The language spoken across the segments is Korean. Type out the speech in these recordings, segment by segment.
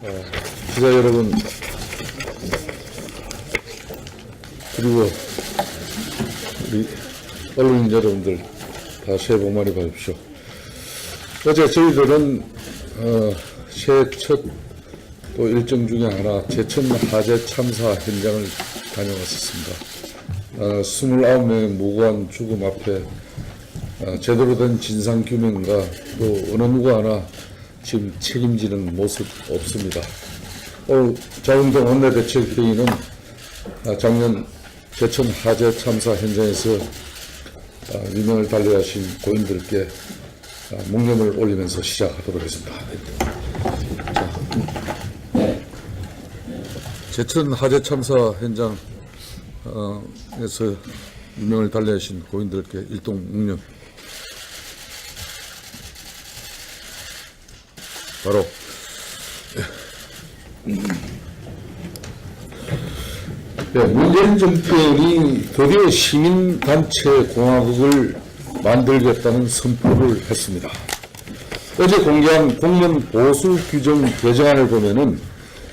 기자 여러분, 그리고 우리 언론인 여러분들 다 새해 복 많이 받으십시오. 어제 저희들은 새해 첫 또 일정 중에 하나 제천 화재 참사 현장을 다녀왔었습니다. 29명의 무고한 죽음 앞에 제대로 된 진상규명과 또 어느 누구 하나 지금 책임지는 모습 없습니다. 오늘 자웅동 원내대책회의는 작년 제천 화재 참사 현장에서 유명을 달리하신 고인들께 묵념을 올리면서 시작하도록 하겠습니다. 제천 화재 참사 현장에서 유명을 달리하신 고인들께 일동 묵념. 바로 문재인 정권이 드디어 시민단체 공화국을 만들겠다는 선포를 했습니다. 어제 공개한 공무원 보수 규정 개정안을 보면은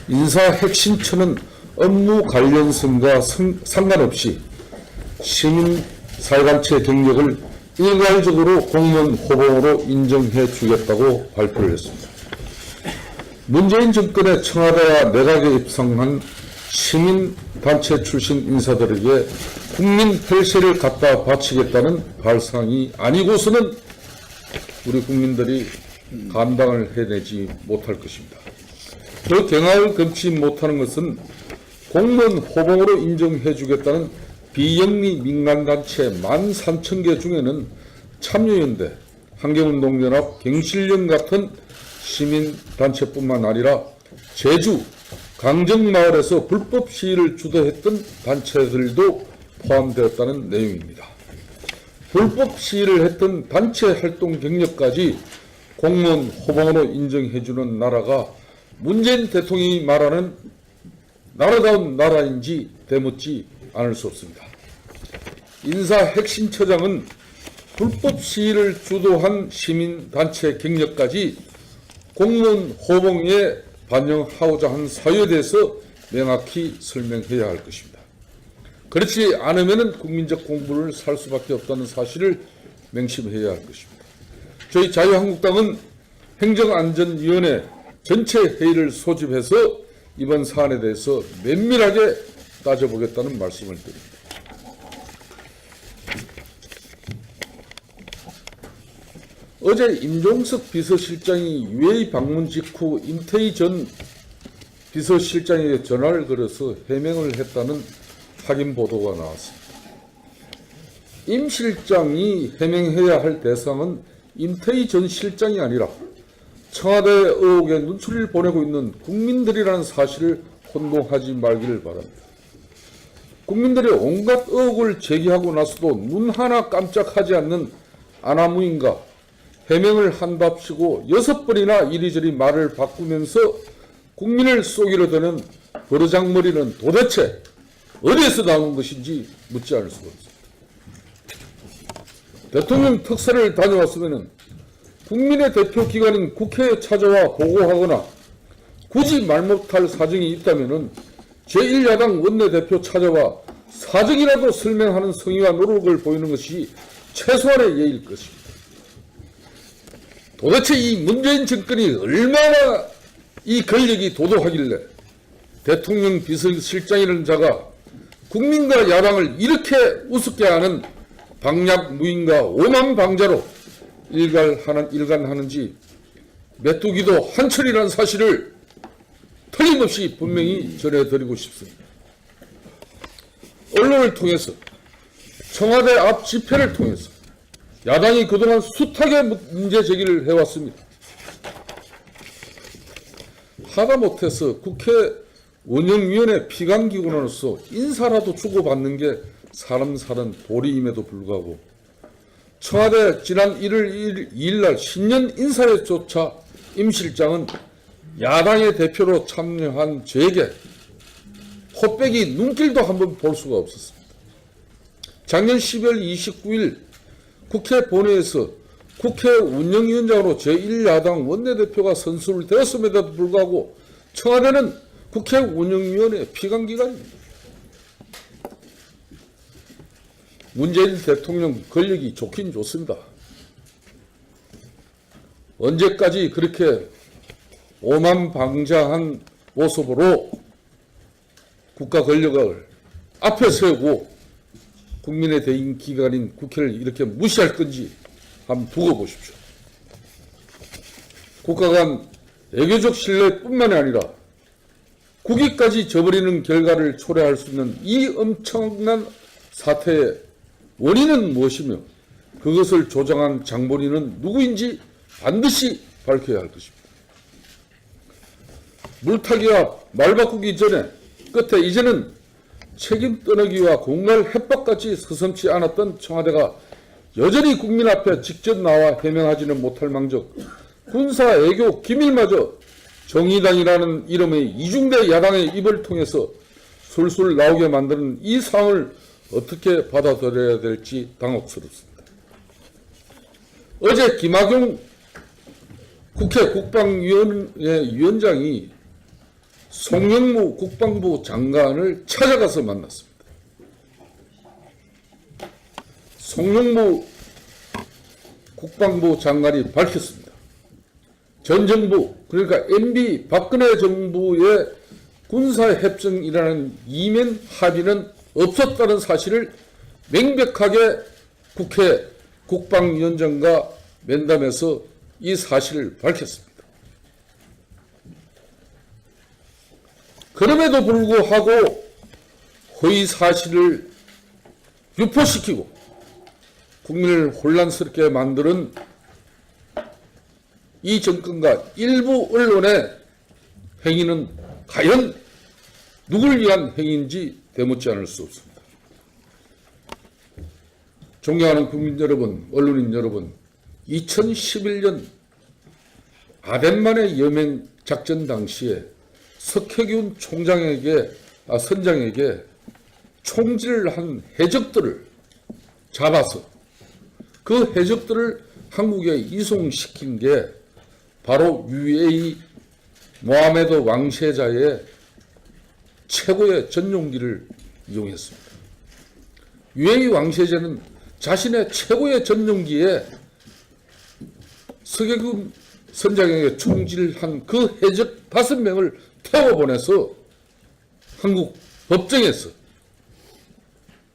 인사 핵심처는 업무 관련성과 상관없이 시민사회단체 경력을 일괄적으로 공무원 호봉으로 인정해 주겠다고 발표를 했습니다. 문재인 정권의 청와대와 내각에 입성한 시민단체 출신 인사들에게 국민 혈세를 갖다 바치겠다는 발상이 아니고서는 우리 국민들이 감당을 해내지 못할 것입니다. 그 경악을 금치 못하는 것은 공무원 호봉으로 인정해 주겠다는 비영리 민간단체 13,000개 중에는 참여연대, 환경운동연합, 경실련 같은 시민단체뿐만 아니라 제주, 강정마을에서 불법 시위를 주도했던 단체들도 포함되었다는 내용입니다. 불법 시위를 했던 단체 활동 경력까지 공무원 호봉으로 인정해주는 나라가 문재인 대통령이 말하는 나라다운 나라인지 되묻지 않을 수 없습니다. 인사 핵심처장은 불법 시위를 주도한 시민단체 경력까지 공무원 호봉에 반영하고자 한 사유에 대해서 명확히 설명해야 할 것입니다. 그렇지 않으면 국민적 공분을 살 수밖에 없다는 사실을 명심해야 할 것입니다. 저희 자유한국당은 행정안전위원회 전체 회의를 소집해서 이번 사안에 대해서 면밀하게 따져보겠다는 말씀을 드립니다. 어제 임종석 비서실장이 UAE 방문 직후 임태희 전 비서실장에게 전화를 걸어서 해명을 했다는 확인 보도가 나왔습니다. 임 실장이 해명해야 할 대상은 임태희 전 실장이 아니라 청와대 의혹에 눈초리를 보내고 있는 국민들이라는 사실을 혼동하지 말기를 바랍니다. 국민들의 온갖 의혹을 제기하고 나서도 눈 하나 깜짝하지 않는 아나무인가 해명을 한답시고 6번이나 이리저리 말을 바꾸면서 국민을 속이려 드는 버르장머리는 도대체 어디에서 나온 것인지 묻지 않을 수가 없습니다. 대통령 특사를 다녀왔으면 국민의 대표 기관인 국회에 찾아와 보고하거나 굳이 말 못할 사정이 있다면 제1야당 원내대표 찾아와 사정이라도 설명하는 성의와 노력을 보이는 것이 최소한의 예의일 것입니다. 도대체 이 문재인 정권이 얼마나 이 권력이 도도하길래 대통령 비서실장이라는 자가 국민과 야당을 이렇게 우습게 하는 방략무인과 오만방자로 일관하는지 메뚜기도 한철이라는 사실을 틀림없이 분명히 전해드리고 싶습니다. 언론을 통해서 청와대 앞 집회를 통해서 야당이 그동안 숱하게 문제 제기를 해왔습니다. 하다못해서 국회 운영위원회 피감기관으로서 인사라도 주고받는 게 사람 사는 도리임에도 불구하고 청와대 지난 1월 2일 날 신년 인사회조차 임 실장은 야당의 대표로 참여한 저에게 코빼기 눈길도 한번 볼 수가 없었습니다. 작년 12월 29일 국회 본회의에서 국회 운영위원장으로 제1야당 원내대표가 선출되었음에도 불구하고 청와대는 국회 운영위원회 피감기관입니다. 문재인 대통령 권력이 좋긴 좋습니다. 언제까지 그렇게 오만방자한 모습으로 국가 권력을 앞에 세우고 국민의 대행 기관인 국회를 이렇게 무시할 건지 한번 두고 보십시오. 국가 간 외교적 신뢰뿐만이 아니라 국위까지 저버리는 결과를 초래할 수 있는 이 엄청난 사태의 원인은 무엇이며 그것을 조장한 장본인은 누구인지 반드시 밝혀야 할 것입니다. 물타기와 말 바꾸기 전에 끝에 이제는 책임 떠넘기와 공갈 협박까지 서슴지 않았던 청와대가 여전히 국민 앞에 직접 나와 해명하지는 못할 망정 군사 외교 기밀마저 정의당이라는 이름의 이중대 야당의 입을 통해서 술술 나오게 만드는 이 상황을 어떻게 받아들여야 될지 당혹스럽습니다. 어제 김학용 국회 국방위원회 위원장이 송영무 국방부 장관을 찾아가서 만났습니다. 송영무 국방부 장관이 밝혔습니다. 전 정부, 그러니까 MB 박근혜 정부의 군사협정이라는 이면 합의는 없었다는 사실을 명백하게 국회 국방위원장과 면담에서 이 사실을 밝혔습니다. 그럼에도 불구하고 허위 사실을 유포시키고 국민을 혼란스럽게 만드는 이 정권과 일부 언론의 행위는 과연 누굴 위한 행위인지 되묻지 않을 수 없습니다. 존경하는 국민 여러분, 언론인 여러분, 2011년 아덴만의 여맹 작전 당시에 석혜균 선장에게 총질을 한 해적들을 잡아서 그 해적들을 한국에 이송시킨 게 바로 UAE 모하메드 왕세자의 최고의 전용기를 이용했습니다. UAE 왕세자는 자신의 최고의 전용기에 석혜균 선장에게 총질한 그 해적 5명을 태워보내서 한국 법정에서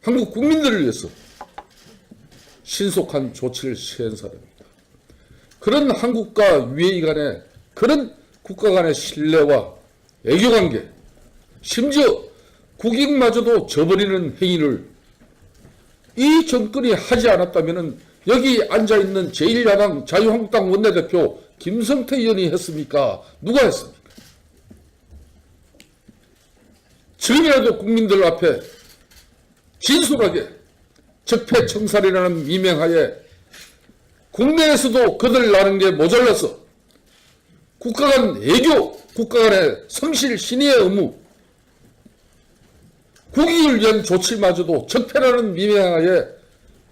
한국 국민들을 위해서 신속한 조치를 취한 사람입니다. 그런 한국과 UAE 간의 그런 국가 간의 신뢰와 외교관계, 심지어 국익마저도 저버리는 행위를 이 정권이 하지 않았다면 여기 앉아있는 제1야당 자유한국당 원내대표 김성태 의원이 했습니까? 누가 했습니까? 지금이라도 국민들 앞에 진솔하게 적폐청산이라는 미명하에 국내에서도 거들 나는 게 모자라서 국가 간 외교, 국가 간의 성실 신의의 의무, 국익을 위한 조치마저도 적폐라는 미명하에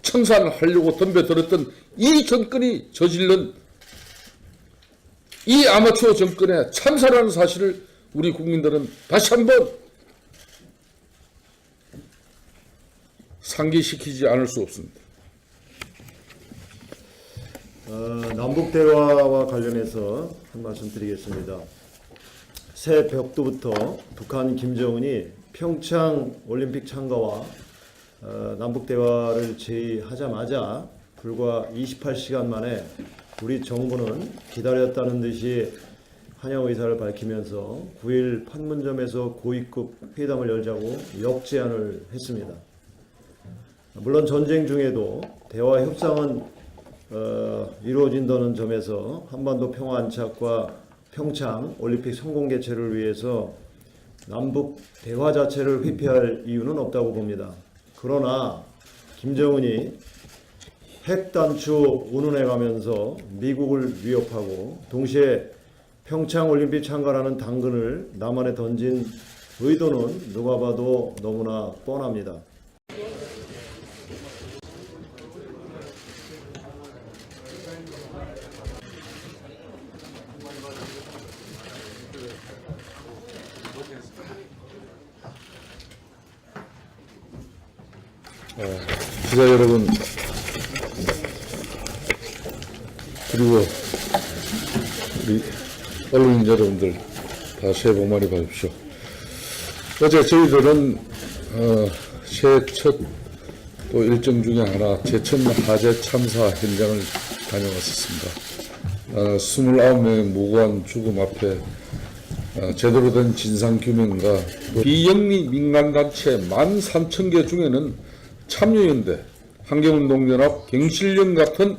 청산을 하려고 덤벼들었던 이 정권이 저지른 이 아마추어 정권의 참사라는 사실을 우리 국민들은 다시 한번 상기시키지 않을 수 없습니다. 남북 대화와 관련해서 한 말씀 드리겠습니다. 새 벽두부터 북한 김정은이 평창 올림픽 참가와 남북 대화를 제의하자마자 불과 28시간 만에 우리 정부는 기다렸다는 듯이 환영 의사를 밝히면서 9일 판문점에서 고위급 회담을 열자고 역제안을 했습니다. 물론 전쟁 중에도 대화 협상은 이루어진다는 점에서 한반도 평화 안착과 평창 올림픽 성공 개최를 위해서 남북 대화 자체를 회피할 이유는 없다고 봅니다. 그러나 김정은이 핵 단추 운운해가면서 미국을 위협하고 동시에 평창 올림픽 참가라는 당근을 남한에 던진 의도는 누가 봐도 너무나 뻔합니다. 기자 여러분, 그리고 우리 언론인 여러분들 다 새해 복 많이 받으십시오. 어제 저희들은 새해 첫 또 일정 중에 하나 제천 화재 참사 현장을 다녀왔었습니다. 29명의 무고한 죽음 앞에 제대로 된 진상규명과 비영리 민간단체 13,000개 중에는 참여연대, 환경운동연합, 경실련 같은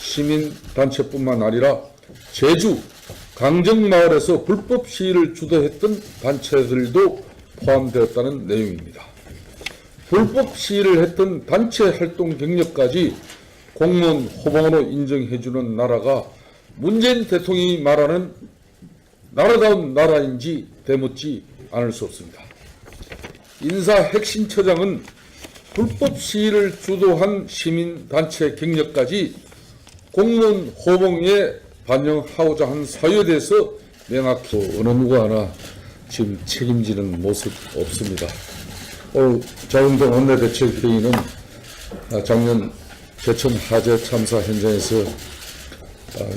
시민단체뿐만 아니라 제주, 강정마을에서 불법 시위를 주도했던 단체들도 포함되었다는 내용입니다. 불법 시위를 했던 단체 활동 경력까지 공무원 호봉으로 인정해주는 나라가 문재인 대통령이 말하는 나라다운 나라인지 되묻지 않을 수 없습니다. 인사 핵심처장은 불법 시위를 주도한 시민단체 경력까지 공무원 호봉에 반영하고자 한 사유에 대해서 명확히 어느 누구 하나 지금 책임지는 모습 없습니다. 오늘 자유운동 원내대책회의는 작년 제천 화재 참사 현장에서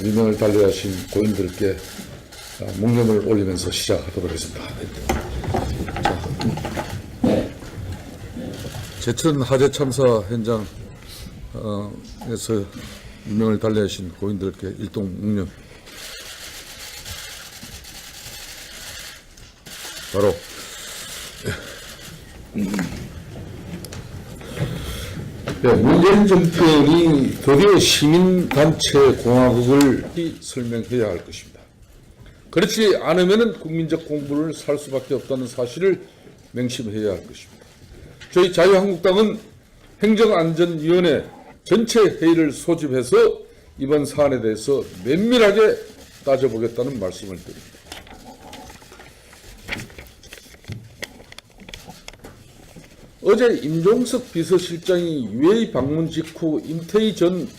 유명을 달리하신 고인들께 묵념을 올리면서 시작하도록 하겠습니다. 제천 화재 참사 현장에서 유명을 달리하신 고인들께 일동 묵념. 바로 문재인 정권이 드디어 시민단체 공화국을 설명해야 할 것입니다. 그렇지 않으면 국민적 공분을 살 수밖에 없다는 사실을 명심해야 할 것입니다. 저희 자유한국당은 행정안전위원회 전체 회의를 소집해서 이번 사안에 대해서 면밀하게 따져보겠다는 말씀을 드립니다. 어제 임종석 비서실장이 UAE 방문 직후 임태희 전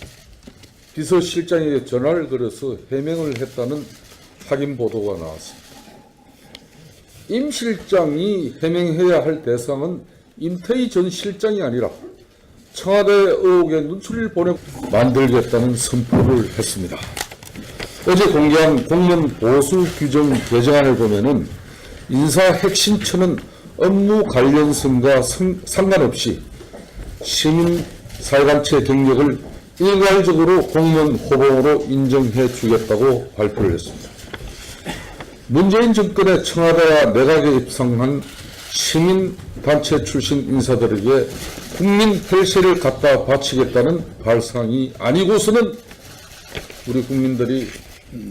비서실장에게 전화를 걸어서 해명을 했다는 확인 보도가 나왔습니다. 임 실장이 해명해야 할 대상은 임태희 전 실장이 아니라 청와대 의혹에 눈초리를 보내 만들겠다는 선포를 했습니다. 어제 공개한 공무원 보수 규정 개정안을 보면은 인사 핵심처는 업무 관련성과 상관없이 시민사회단체 경력을 일괄적으로 공무원 호봉으로 인정해 주겠다고 발표를 했습니다. 문재인 정권의 청와대와 내각에 입성한 시민단체 출신 인사들에게 국민 폐쇄를 갖다 바치겠다는 발상이 아니고서는 우리 국민들이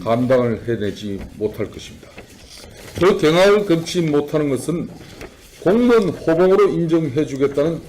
감당을 해내지 못할 것입니다. 그 경악을 금치 못하는 것은 공무원 호봉으로 인정해 주겠다는